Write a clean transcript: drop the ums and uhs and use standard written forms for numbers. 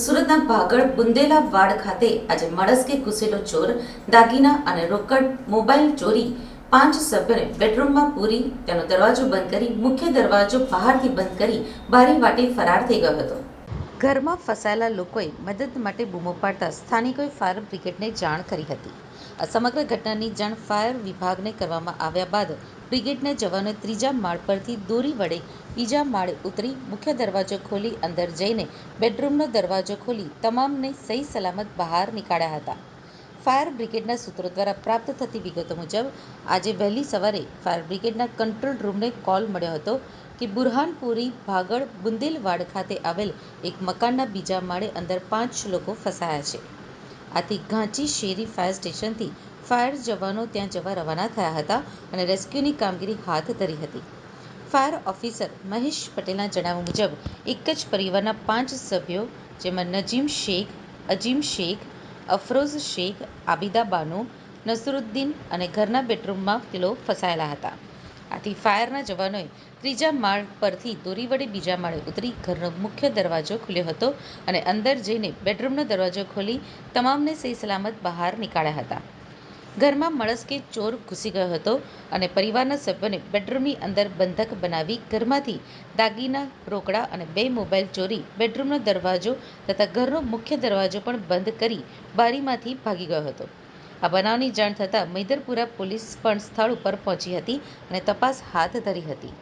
સુરતના ભાગળ બુંદેલાવાડ ખાતે આજે મળસ્કે ઘૂસેલો ચોર દાગીના અને રોકડ મોબાઈલ ચોરી 5 સભ્યોને બેડરૂમમાં પૂરી તેનો દરવાજો બંધ કરી મુખ્ય દરવાજો બહારથી બંધ કરી બારી વાટે ફરાર થઈ ગયો હતો. ઘરમાં ફસાયેલા લોકોએ મદદ માટે બૂમો પાડતા સ્થાનિકોએ ફાયર બ્રિગેડને જાણ કરી હતી. આ સમગ્ર ઘટનાની જાણ ફાયર વિભાગને કરવામાં આવ્યા બાદ બ્રિગેડના જવાનોએ ત્રીજા માળ પરથી દોરી વડે બીજા માળે ઉતરી મુખ્ય દરવાજો ખોલી અંદર જઈને બેડરૂમનો દરવાજો ખોલી તમામને સહી સલામત બહાર નીકાળ્યા હતા. ફાયર બ્રિગેડના સૂત્રો દ્વારા પ્રાપ્ત થતી વિગતો મુજબ આજે વહેલી સવારે ફાયર બ્રિગેડના કંટ્રોલ રૂમને કોલ મળ્યો હતો કે બુરહાનપુરી ભાગળ બુંદેલવાડ ખાતે આવેલ એક મકાનના બીજા માળે અંદર 5 લોકો ફસાયા છે. આથી ઘાંચી શેરી ફાયર સ્ટેશનથી ફાયર જવાનો ત્યાં જવા રવાના થયા હતા અને રેસ્ક્યુની કામગીરી હાથ ધરી હતી. ફાયર ઓફિસર મહેશ પટેલના જણાવ્યા મુજબ એક જ પરિવારના 5 સભ્યો જેમાં નજીમ શેખ, અજીમ શેખ, અફરોઝ શેખ, આબિદા બાનો, નસરુદ્દીન અને ઘરના બેડરૂમમાં તેઓ ફસાયેલા હતા. આથી ફાયરના જવાનોએ ત્રીજા માળ પરથી દોરી વડે બીજા માળે ઉતરી ઘરનો મુખ્ય દરવાજો ખોલ્યો હતો અને અંદર જઈને બેડરૂમનો દરવાજો ખોલી તમામને સહી સલામત બહાર નીકાળ્યા હતા. ઘરમાં મળસ્કે ચોર ઘૂસી ગયો હતો અને પરિવારના સભ્યોને બેડરૂમની અંદર બંધક બનાવી ઘરમાંથી દાગીના, રોકડા અને 2 મોબાઈલ ચોરી બેડરૂમનો દરવાજો તથા ઘરનો મુખ્ય દરવાજો પણ બંધ કરી બારીમાંથી ભાગી ગયો હતો. આ બનાવની જાણ થતાં મૈદરપુરા પોલીસ પણ સ્થળ ઉપર પહોંચી હતી અને તપાસ હાથ ધરી હતી.